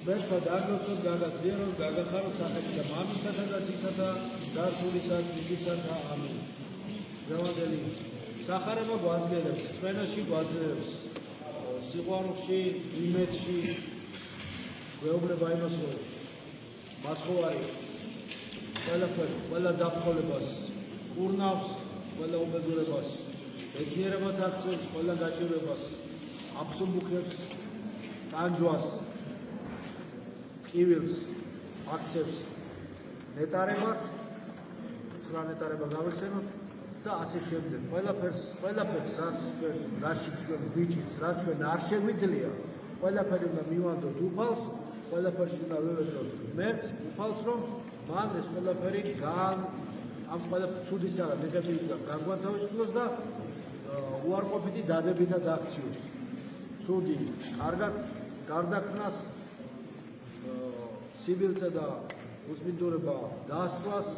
მერთა დაგნოსოთ, გაგაძლიეროთ, გაგახაროთ სახელისა მამისათა და ძისათა და სულისა წმინდისათა. ამინ. დღევანდელი სახარება გვაძლიერებს, წვენაში გვაძლიერებს, სიყვარულში, იმედში, გვეუბნება იმას, რომ მაცხოვარი ყველაფერი, ყველა დაფრთხოლებას ურნავს, ყველა უბედურებას ბედნიერებად აქცევს, ყველა გაჭირვებას აბსოლუტებს, ტანჯვას, კივილს აქცევს ნეტარებად, ცხრა ნეტარება გავიხსენოთ და ასე შემდეგ. ყველაფერს, რაც ჩვენ რაშიც ჩვენ გვიჭირს, რაც ჩვენ არ შეგვიძლია, ყველაფერი უნდა მივანდოთ უფალს, ყველაფერში უნდა ვევედროთ ღმერთს, უფალს, რომ მან ეს ყველაფერი ამ ყველაფერი ცუდისა და ნეგატივის განგვათავისუფლოს და უარყოფითი დადებითად აქციოს. ცუდი, კარგად გარდაქმნას, სიბილწე და უსმინდურება დაასწვას,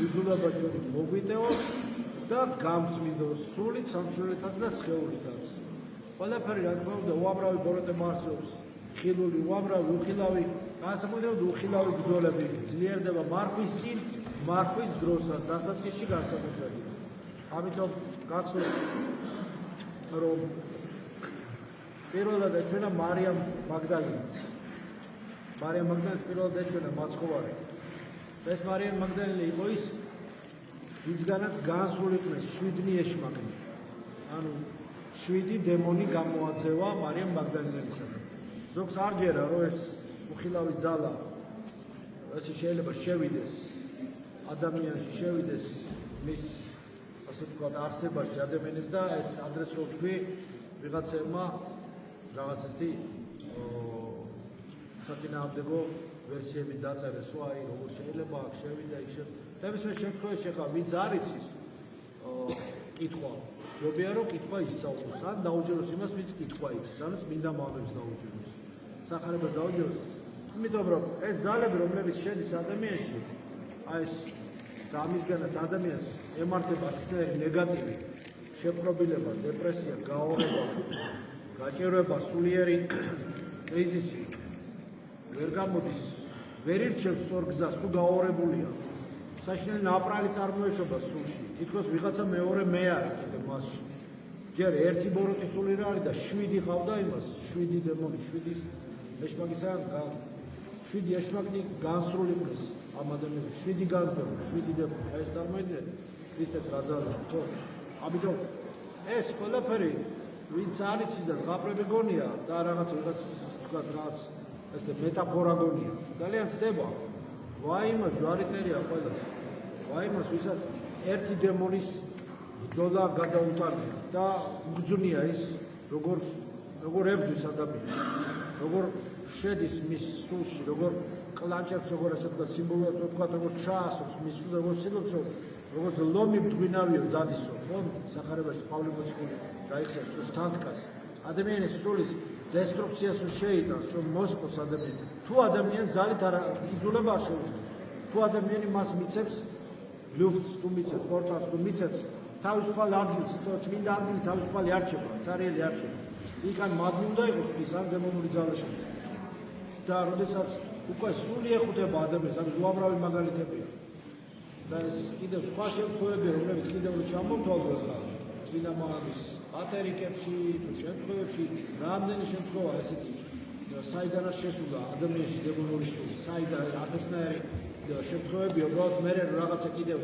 უჯულება ჩვენი მოგვიტევოს და გამწმინდოს სულით, სამშველითაც და სხეულითაც. ყველაფერი რა თქმა უნდა უამრავი ბოროტება არსებობს, ხილული, უამრავი უხილავი, განსაკუთრებით უხილავი ბრძოლები ძლიერდება მარხვის წინ, მარხვის დროსაც, დასაწყისში განსაკუთრებით. ამიტომ გახსოვთ, რომ პირველად ეჩვენა მარიამ მაგდალინას. მარიამ მაგდალინას პირველად ეჩვენა მაცხოვარი. ეს მარიამ მაგდალინი იყო ის, ვისგანაც განსრულიყნეს 7 ეშმაკნი. ანუ 7 დემონი გამოაძევა მარიამ მაგდალინელისაგან. ზოგს არ ჯერა, რომ ეს უხილავი ძალა ესე შეიძლება შევიდეს ადამიანში, შევიდეს მის ასე ვთქვათ არსებაში ადამიანის და ეს ადრეს რო თქვი ვიღაცებმა რაღაც ესეთი საწინააღმდეგო ვერსიები დაწერეს, რომ აი როგორ შეიძლება აქ შევიდა იქ შემთხვევაში შემთხვევაში ხა ვინც არ იცის კითხვა ჯობია რომ კითხვა ისწავლოს ან დაუჯეროს იმას ვინც კითხვა იცის, ანუ წმინდა მამებს დაუჯეროს, სახარებას დაუჯეროს, იმიტომ რომ ეს ძალები რომლებიც შედის ადამიანში, აი ეს და ამისგანაც ადამიანს ემართება ცნერი ნეგატივი შეპყრობილება, დეპრესია, გაორება, გაჭირვება, სულიერი კრიზისი, ვერ გამოდის, ვერ ირჩევს სწორ გზას, თუ გაორებულია, საშინელი ნაპრალი წარმოეშობა სულში, თითქოს ვიღაცა მეორე მე არის კიდე მასში. ჯერ ერთი ბოროტი სული რა არის და 7 ყავდა იმას, 7 დემონი, 7 ეშმაკისგან 7 ეშმაკი განსრულიყნეს ამ ადამიანს, 7 განსხვავებული, 7 დემონი, აი ეს წარმოიდგინეთ, ქრისტეს რა ძალა, ხო? ამიტომ ეს ყველაფერი ვინც არ იცის და ზღაპრები გონია და რაღაც თქვა რაღაც ესე მეტაფორა გონია, ძალიან ცდება. ვაიმას ჯვარი წერია ყველას, ვაიმას ვისაც ერთი დემონის ბრძოლა გადაუტანია და უგძნია ის როგორ ებრძვის ადამიანს, როგორ შედის მის სულში, როგორ კლანჭებს, როგორ ასე ვთქვათ სიმბოლურად ვთქვათ, როგორ ჩაასობს მის სულს, როგორ ცდილობს, როგორც ლომი ბდღვინავიო დადისო, ხო? სახარებაში პავლე მოციქული დაიხსენებს თანთქას. ადამიანის სულის დესტრუქციას შეიტანს, რომ მოსყოს ადამიანი. თუ ადამიანს ძალით არ იზოლება არ შეუძლია. თუ ადამიანი მას მიცემს ლუფტს, თუ მიცემს პორტალს, თუ მიცემს თავისუფალ ადგილს, წმინდა ადგილი თავისუფალი არჩება, цаრიელი არჩება. იქან მადლი უნდა იყოს ის ან დემონური ძალაში. და როდესაც უკვე სული ეხუტება ადამიანს, ამის უამრავი მაგალითებია. და ეს კიდევ სხვა შემთხვევებია, რომლებიც კიდევ ჩამოვთვალოთ წმინდა მამის პატერიკებში, თუ შემთხვევებში, რამდენი შემთხვევა ესეთი საიდანაც შესულა ადამიანში დემონური სული, საიდან ათასნაირი შემთხვევები, უბრალოდ მე რაღაცა კიდევ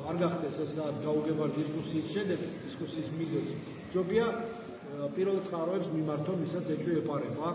არ გახდეს ეს რაღაც გაუგებარი დისკუსიის შედეგი, დისკუსიის მიზეზი. ჯობია პირველ წყაროებს მიმართონ, ვისაც ეჭვი ეპარება,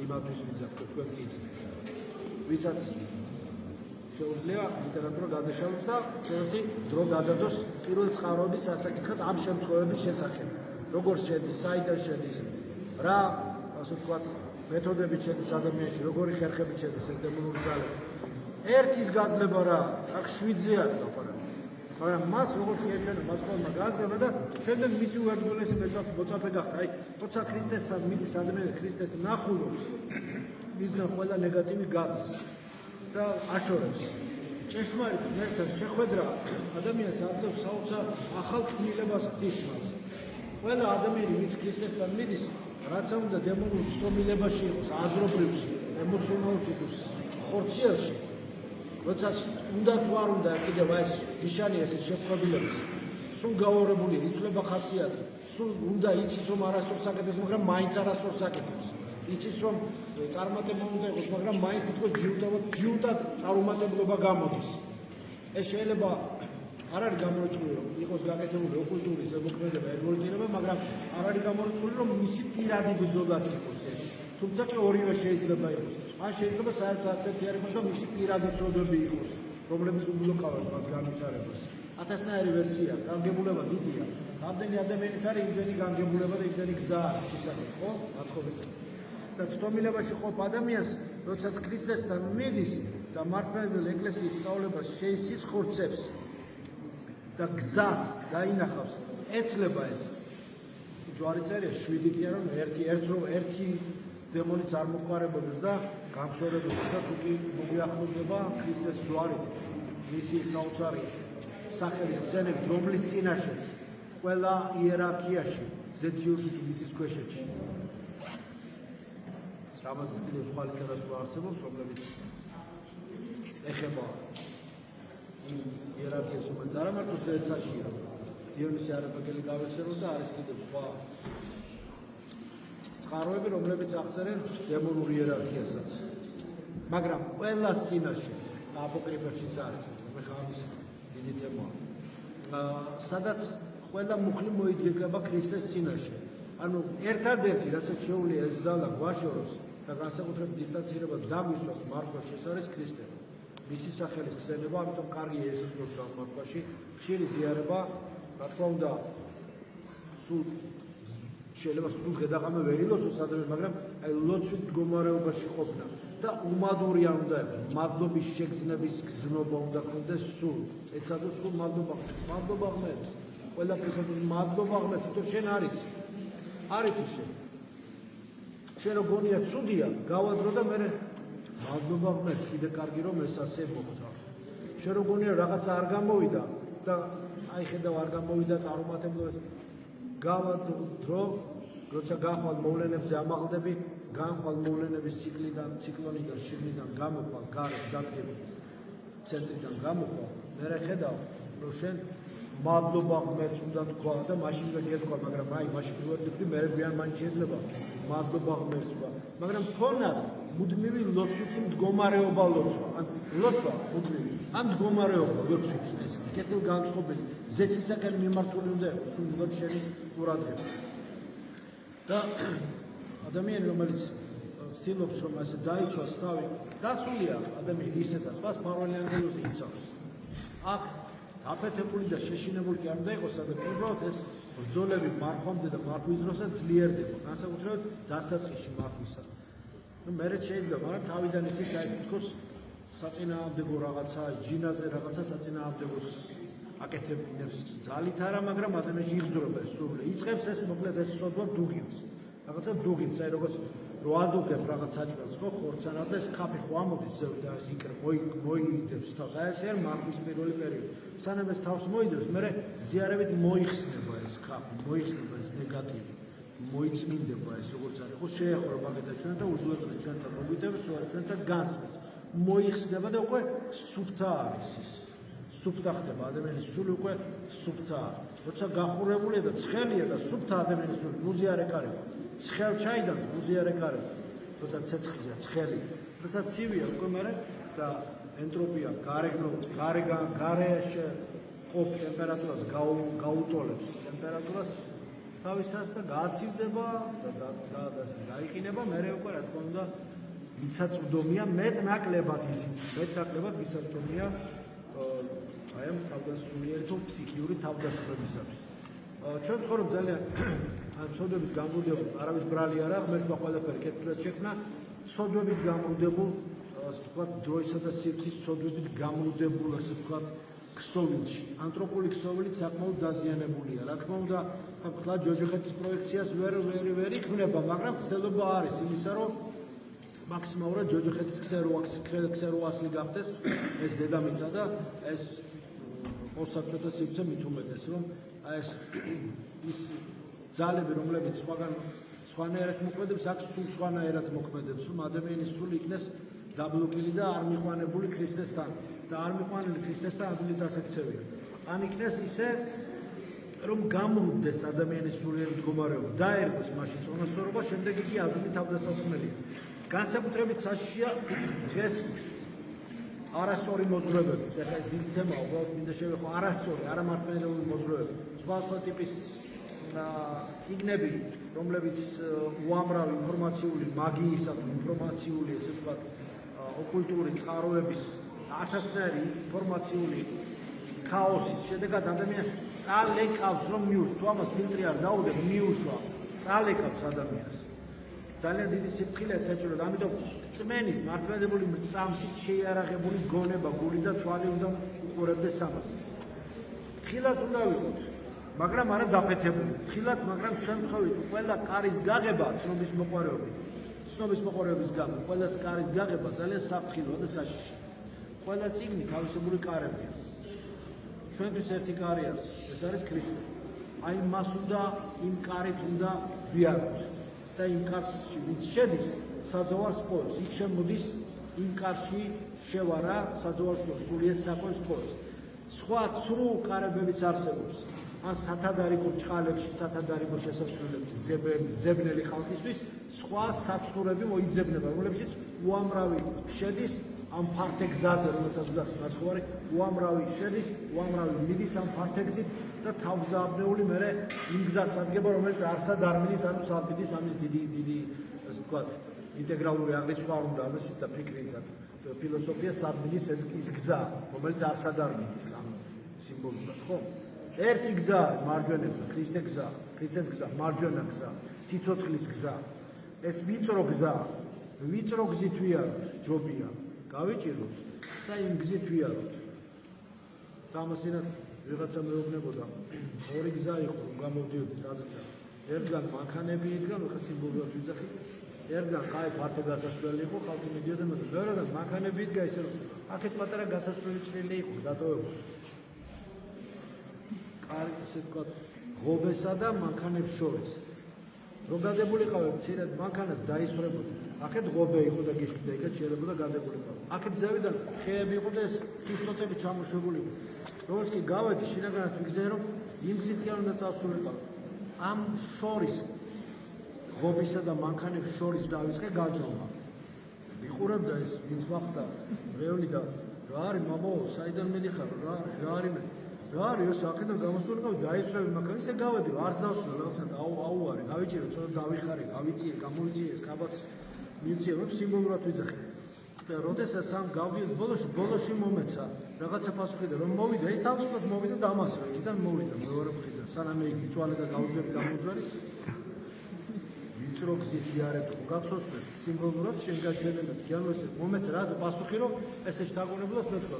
იმათვის ვისაც თქვენ გიცნით. ვისაც შეუძლია ლიტერატურა გადაშალოს და ცოტათი დრო გადადოს პირველ წყაროების ასაკითხად ამ შემთხვევების შესახებ. როგორ შედის, საიდან შედის, რა ასე ვთქვათ მეთოდებით შედის ადამიანში, როგორი ხერხებით შედის ეს დემონური ძალები. ერთის გაძლება რა, აქ 7-ზე არის ლაპარაკი. მაგრამ მას როგორც ეჩვენა მაცხოვარმა გააზრება და შემდეგ მისი უერთგულესი მოწაფე გახდა. აი, როცა ქრისტესთან მიდის ადამიანი ქრისტეს ნახულობს, მისგან ყველა ნეგატივი გადის და აშორებს. ჭეშმარიტ ღმერთთან შეხვედრა ადამიანს აძლევს საოცარ ახალ ქმნილებას ღვთის მას. ყველა ადამიანი ვინც ქრისტესთან მიდის, რაც უნდა დემონურ ცნობილებაში იყოს, აზრობრივში, ემოციონალში თუ ხორციელში, როცა უნდა თუ არ უნდა კიდევ ეს ნიშანი ესე შეფხვებილების, სულ გაუარებულია, იცვლება ხასიათი, სულ უნდა იცის რომ არასდროს საკეთებს, მაგრამ მაინც არასდროს საკეთებს. იცის რომ წარმატება უნდა იყოს, მაგრამ მაინც თითქოს ჯიუტად წარუმატებლობა გამოდის. ეს შეიძლება არ არის გამორიცხული რომ იყოს გაკეთებული ოკულტურის ზემოქმედება, ეგოიტირება, მაგრამ არ არის გამორიცხული რომ მისი პირადი ბრძოლაც იყოს ეს. თუმცა კი ორივე შეიძლება იყოს. ან შეიძლება საერთოდ არცერთი არ იყოს და მისი პირადი ცოდვები იყოს, რომლებიც უბლოკავენ მას განვითარებას. 1000-ნაირი ვერსია, განგებულება დიდია. რამდენი ადამიანის არის იმდენი განგებულება და იმდენი გზა არის ისაკეთ, ხო? მაცხობისა. და ცდომილებაში ყოფ ადამიანს, როდესაც ქრისტესთან მიდის და მართლმადიდებელი ეკლესიის სწავლებას შეისხორცებს და გზას დაინახავს, ეცლება ეს. ჯვარი წერია 7 კი არა, ერთი დემონიც არ მოხარებოდეს და გამშორებოდეს და თუ კი მოგვიახლოვდება ქრისტეს ჯვარით, მისი საოცარი სახელის ხსენებით, რომლის წინაშეც ყველა იერარქიაში, ზეციურში თუ მიწისქვეშეთში. ამაზეც კიდევ სხვა ლიტერატურა არსებობს, რომლებიც ეხება იერარქიას, რომელიც არა მარტო ზეცაშია, დიონისე არაბაგელი გავეცეროთ და არის კიდევ სხვა წყაროები, რომლებიც ახსენენ დემონურ იერარქიასაც. მაგრამ ყველას წინაშე აპოკრიფებშიც არის, ხა ამის დიდი თემაა. სადაც ყველა მუხლი მოიდგება ქრისტეს წინაშე. ანუ ერთადერთი, რასაც შეუძლია ეს ზალა გვაშოროს და განსაკუთრებით დისტანცირება დაგვისვას მართვაში, ეს არის ქრისტე. მისი სახელის ხსენება, ამიტომ კარგია ესეც როცა ამ მართვაში ხშირი ზიარება, რა თქმა უნდა, სულ შეიძლება სულ ღედაღამე ვერ ილოცოს ადამიანი, მაგრამ აი ლოცვით მდგომარეობაში ყოფნა და უმადური არ უნდა იყოს, მადლობის შეგრძნების გზნობა უნდა ქონდეს სულ. ეცადო სულ მადლობა ღმერთს, მადლობა ღმერთს. ყველაფრისთვის მადლობა ღმერთს, იმიტომ შენ არის ისე. შენ რო გონია ცუდია, გავადრო და მე მადლობა ღმერთს, კიდე კარგი რომ ეს ასე მოხდა. შენ რო გონია რაღაცა არ გამოვიდა და აი ხედავ არ გამოვიდა წარუმატებლობა, გავადრო, როცა განხვალ მოვლენებზე ამაღლდები, განხვალ მოვლენების ციკლიდან, შიგნიდან გამოხვალ, გარეთ დადგები, ცენტრიდან გამოხვალ, მე ხედავ, რომ შენ მადლობა ღმერთს უნდა თქვა და მაშინ ვერ გეთქვა, მაგრამ აი მაშინ ვერ ვიტყვი, მე გვიან მან შეიძლება მადლობა ღმერთს ვთქვა, მაგრამ ფონად მუდმივი ლოცვითი მდგომარეობა ლოცვა, ან ლოცვა მუდმივი, ან მდგომარეობა ლოცვითი, ეს კეთილ განწყობილი, ზეცისაკენ მიმართული უნდა იყოს, სულ შენი ყურადღება. და ადამიანი, რომელიც ცდილობს, რომ ასე დაიცვას თავი, დაცულია ადამიანი ისეთა სხვას მრავალი ანგელოზი იცავს. აქ აფეთებული და შეშინებული კი არ უნდა იყოს, სადაც უბრალოდ ეს ბრძოლები მარხვამდე და მარხვის დროსაც ძლიერდება, განსაკუთრებით დასაწყისში მარხვისა. მერე შეიძლება, მაგრამ თავიდან იცის აი თქოს საწინააღმდეგო რაღაცა, ჯინაზე რაღაცა საწინააღმდეგოს აკეთებს ძალით არა, მაგრამ ადამიანში იგრძნობა ეს სული. იწყებს ეს მოკლედ ეს სოდვა დუღილს. რაღაცა დუღილს, აი როგორც რო ადუღებ რაღაც საჭმელს, ხო, ხორცანას და ეს ქაფი ხო ამოდის ზევით და ეს იქ მოიდებს თავს. აი ეს არის მარხვის პირველი პერიოდი. სანამ ეს თავს მოიდებს, მერე ზიარებით მოიხსნება ეს ქაფი, მოიხსნება ეს ნეგატივი. მოიწმინდება ეს როგორც არის, ხო შეეხო მაგედა ჩვენ და უძლებს ჩვენთან მოგვიდებს, ჩვენთან გასმის. მოიხსნება და უკვე სუფთა არის ის. სუფთა ხდება ადამიანის სული უკვე სუფთა. როცა გახურებულია და ცხელია და სუფთა ადამიანის სული მუზიარე კარება. ცხელ ჩაიდანს მუზიარე კარება. როცა ცეცხლია, ცხელი. როცა ცივია უკვე მერე და ენტროპია გარეშე ყოფ ტემპერატურას გაუტოლებს ტემპერატურას თავისას და გააცივდება და დაიყინება, მერე უკვე რა თქმა უნდა მიცაწვდომია მეტნაკლებად ისიც, მეტნაკლებად მიცაწვდომია აი ამ თავდასხმული თუ ფსიქიური თავდასხმებისათვის. ჩვენ ცხოვრობ ძალიან ცოდვებით გამრუდებულ, არავის ბრალი არა, ღმერთმა ყველაფერი კეთილად შექმნა, ცოდვებით გამრუდებულ, ასე ვთქვათ, დროისა და სივრცის ცოდვებით გამრუდებულ, ასე ვთქვათ, ქსოვილში. ანთროპული ქსოვილი საკმაოდ დაზიანებულია. რა თქმა უნდა, ახლა ჯოჯოხეთის პროექციას ვერ იქნება, მაგრამ ცდილობა არის იმისა, რომ მაქსიმალურად ჯოჯოხეთის ქსეროასლი გახდეს ეს დედამიწა და ეს ორსაბჭოთა სივრცე მით უმეტეს, რომ ეს ის ძალები, რომლებიც სხვა სხვანაირად მოქმედებს, აქ სულ სხვანაირად მოქმედებს, რომ ადამიანის სული იქნეს დაბლოკილი და არ მიყვანებული ქრისტესთან და არ მიყვანილი ქრისტესთან ადვილიც ასექცევია. ან იქნეს ისე, რომ გამოვდეს ადამიანის სულიერი მდგომარეობა, დაერგოს მაშინ წონასწორობა, შემდეგ იგი ადვილი თავდასასხმელია. განსაკუთრებით საშიშია დღეს არასწორი მოძღვრებები. ეხლა ეს დიდი თემაა, უბრალოდ მინდა შევეხო არასწორი, არამართლმადიდებლური მოძღვრებები. სხვა ტიპის წიგნები, რომლებიც უამრავი ინფორმაციული მაგიისა თუ ინფორმაციული, ესე ვთქვათ, ოკულტური წყაროების ათასნაირი ინფორმაციული ქაოსის შედეგად ადამიანს წალეკავს, რომ მიუშვა, თუ ამას ფილტრი არ დაუდებ, მიუშვა, წალეკავს ადამიანს. ძალიან დიდი სიფრთხილეა საჭირო, ამიტომ რწმენით, მართლმადიდებლური მრწამსით შეიარაღებული გონება, გული და თვალი უნდა უყურებდეს ამას. ხილად უნდა ვიყოთ, მაგრამ არა დაფეთებული. ხილად, მაგრამ შემთხვევით ყველა კარის გაღება ცნობის მოყვარეობით. ცნობის მოყვარეობის გამო ყველა კარის გაღება ძალიან საფრთხილოა და საშიში. ყველა წიგნი თავისებური კარებია. ჩვენთვის ერთი კარი არის, ეს არის ქრისტე. აი მას უნდა იმ კარით უნდა ვიაროთ. და იმ კარში ვინც შედის საძოვარს პოვებს, იქ შემოდის იმ კარში შევარა საძოვარს პოვებს, სულიერ საქმეს პოვებს. სხვა ცრუ კარებებიც არსებობს. ან სათადარიგო ჭყალებში, სათადარიგო შესასვლელების ძებნელი ხალხისთვის სხვა საცდურები მოიძებნება, რომლებშიც უამრავი შედის ამ ფართეგზაზე, რომელსაც გვაქვს ნაცხოვარი, უამრავი შედის, უამრავი მიდის ამ ფართეგზით და თავგზავნეული მერე იმ გზას ადგება, რომელიც არსად არ მიდის, ანუ საბიდის ამის დიდი, ასე ვთქვათ, ინტეგრალური აღრიცხვა არ უნდა ამას და ფიქრით და ფილოსოფია საბიდის ის გზა, რომელიც არსად არ მიდის ამ სიმბოლურად, ხო? ერთი გზა მარჯვენა გზა, ქრისტეს გზა, მარჯვენა გზა, სიცოცხლის გზა. ეს ვიწრო გზა, ვიწრო გზით ვიაროთ, ჯობია. გავიჭიროთ და იმ გზით ვიაროთ. და ამასინად ვიღაცა მეუბნებოდა, ორი გზა იყო, რომ გამოვდიოდით აზრიდან. ერთგან მანქანები იდგან, ხა სიმბოლურად ვიძახი. ერთგან კაი ფართო გასასვლელი იყო, ხალხი მიდიოდა, მეორედან მანქანები იდგა ისე, რომ აქეთ პატარა გასასვლელი ჭრილი იყო, დატოვებული. კარი, ესე ვთქვათ, ღობესა და მანქანებს შორის. რო გადებულიყავი მცირედ მანქანას დაისვრებოდი. აქეთ ღობე იყო და გიშლიდა, იქეთ შეერებოდა გადებულიყავი. აქეთ ზევიდან ხეები იყო და ეს ხისტოტები ჩამოშვებული იყო. როგორც კი გავედი, შინაგანად ვიგზავნე, რომ იმ გზით კი არ უნდა წავსულიყავი. ამ შორის ღობისა და მანქანებს შორის დავიწყე გაძრომა. ვიყურებდა ეს ვინც ვახდა, რეული და რა არის მამო, საიდან მიდიხარ, რა არის მე? რა არის აქედან გამოსულიყავი, დაისვრები მანქანა, ისე გავედი, არც დავსვლა რაღაცა აუარი, გავიჭირო, ცოტა დავიხარე, გავიწიე, გამოიწიე ეს კაბაც მივწიე, რომ სიმბოლურად ვიძახე. და როდესაც ამ გავდიოდი ბოლოში მომეცა რაღაცა პასუხი და რომ მოვიდა, ის თავისუფლად მოვიდა და ამასო, იქიდან მოვიდა მეორე მხრიდან, სანამ მე მიწვალე და გავუძვერი გამოძვერი. ვიწრო გზით იარეთ, გახსოვს სიმბოლურად შენ გაჩვენებთ, ანუ ეს მომეცა რა პასუხი რომ ესე შეგაგონებულად მეთქვა.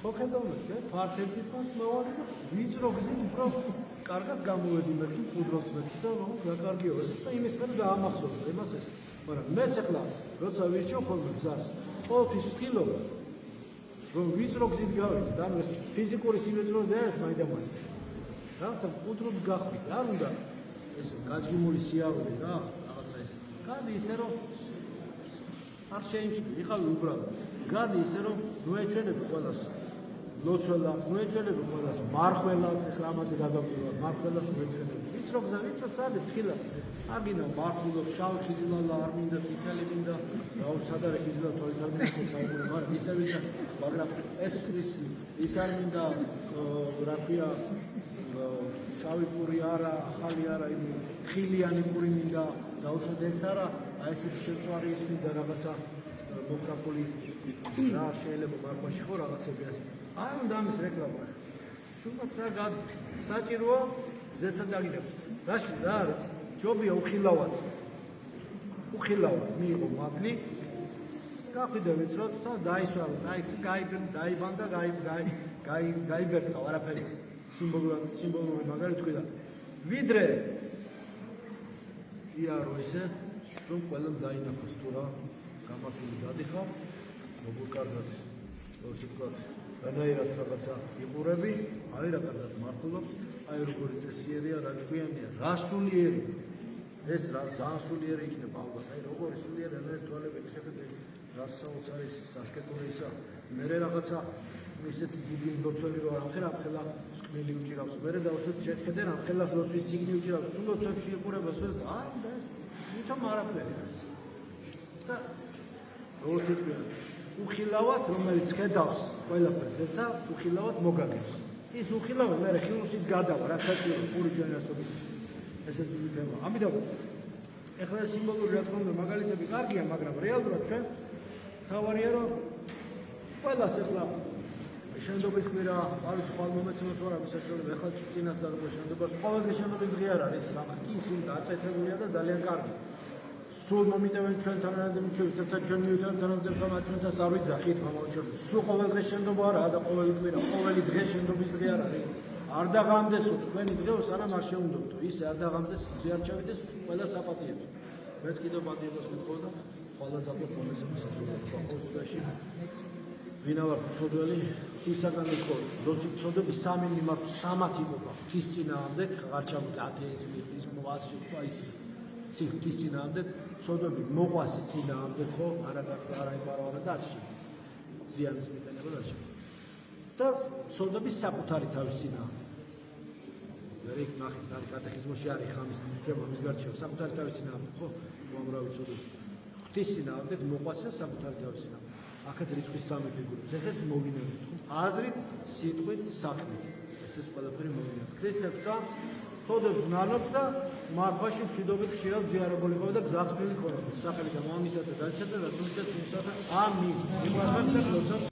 ხო ხედავთ, ფართებით მას მოვარი და ვიწრო გზით უფრო კარგად გამოვედი მე თუ მყუდრობთ მე და რომ გაკარგიო ეს და იმის მერე დაამახსოვრე იმას ეს. მაგრამ მეც ახლა როცა ვირჩევ ხოლმე გზას, ყოველთვის ვთქილობ რომ ვიწრო გზით გავიდე და ეს ფიზიკური სიმეძროზე არის მაინდამაინც. რაღაცა მყუდრობ გახვიდ, არ უნდა ეს გაჯგიმული სიარული რა, რაღაცა ეს. გადი ისე რომ არ შეიმჩნევ, იყავი უბრალოდ. გადი ისე რომ ნუეჩვენები ყველას. ლოცველა, ნუეჩვენები ყველას, მარხველა, ეხლა ამაზე გადავდივარ, მარხველა ნუეჩვენები. ვიწრო გზა, ვიწრო წადი, თქვილა. აგინა მარხულობ, შავ ხიზილალა, არ მინდა წითელი მინდა, სადა ხიზილა თორე არ მინდა საუბრო, მაგრამ ისე ვიცი, მაგრამ ეს არ მინდა, რა ქვია, შავი პური არა, ახალი არა, ხილიანი პური მინდა, დაუშვათ ეს არა, აი ესეთი შეწვარი ის მინდა რაღაცა მოკრაკული რა შეიძლება მარხვაში ხო რაღაცები ასე. არ უნდა ამის რეკლამა. შუბაც რა გად საჭიროა ზეცად დაგინებს. რა არის? ჯობია უხილავად. მიიღო მადლი. გახვიდა ვიცროთ, დაისვალა, დაიბანდა, გაიბერტყა არაფერი. სიმბოლური მაგარი თქვიდა. ვიდრე იარო ისე, რომ ყველამ დაინახოს თუ რა გამართული დადიხარ, როგორ კარგად, როგორც ვთქვათ, რანაირად რაღაცა იყურები, აი რა კარგად მართულობს, აი როგორი წესიერია, რა ჭკვიანია, რა სულიერი, ეს რა ძალიან სულიერი იქნება ალბათ. აი როგორი სულიერი თვალები შეხედე რასაც არის სასკეტური ისა. მე რაღაცა ისეთი დიდი ლოცველი რო არ ხერა ხელა სკნელი უჭირავს. მე დავუშვით შეხედე რა ხელა ლოცვის ციგნი უჭირავს. სულ ლოცვებში იყურება სულს და ეს თვითონ არაფერი არის. და როგორც იტყვია უხილავად რომელიც ხედავს ყველაფერს ეცა უხილავად მოგაგებს. ის უხილავი მე ხილუშიც გადავა რაც საჭირო პური ჯენერაციის ეს დიდი თემა. ამიტომ ეხლა სიმბოლური რა თქმა უნდა მაგალითები კარგია, მაგრამ რეალურად ჩვენ თავარია რომ ყველას ეხლა შენდობის კვირა არის ყოველ მომეცნიერო თუ არა მისაშრალება ეხლა წინასწარ შენდობას ყოველდღე შენდობის დღე არ არის რა კი ისინი დაწესებულია და ძალიან კარგი. სულ მომიტევენ ჩვენთან რამდენი ჩვენთაცა ჩვენ მივიდეთ თანამდებობ ჩვენთას არ ვიძახით მომავალში. სულ ყოველდღე შენდობა არაა და ყოველი კვირა, ყოველი დღე შენდობის დღე არ არის. არ დაღამდესო თქვენი დღეო სანამ არ შეუნდობთო. ისე არ დაღამდეს ზიარჩევიდეს ყველა საპატიებო. მეც კიდევ პატიებას ვიყო და ყველა ზაბოთ მომესწრებაში. ვინა ვარ ცოდველი ისაგან იყო როცა ცოდები სამი მიმართ სამათი მოყვა. ის წინააღმდეგ არ ჩამოდი ათეიზმი ის მოასში ის ციხის წინააღმდეგ ცოდები მოყვას წინააღმდეგ ხო არა იპარავა და ასე ზიანის მიტანება და ასე. და ცოდები საკუთარი თავის წინააღმდეგ მე იქ ნახე და კატეხიზმში არის ხამის თემა მის გარჩევა საკუთარი თავის წინააღმდეგ ხო უამრავი ცოდები ღვთის წინააღმდეგ მოყვასა საკუთარი თავის წინააღმდეგ. აქაც რიცხვის სამი ფიგურებს ესეც მოვინებთ ხო აზრით სიტყვით საქმით ესეც ყველაფერი მოვინებთ. ქრისტეს წამს ცოდებს ვნანობ და მარხვაში მშვიდობით ხშირად ზიარებული ყო და გზახსნილი ყო სახელი და მამისა და დაცისა და სულისა და ამინ იმართებდა ლოცავს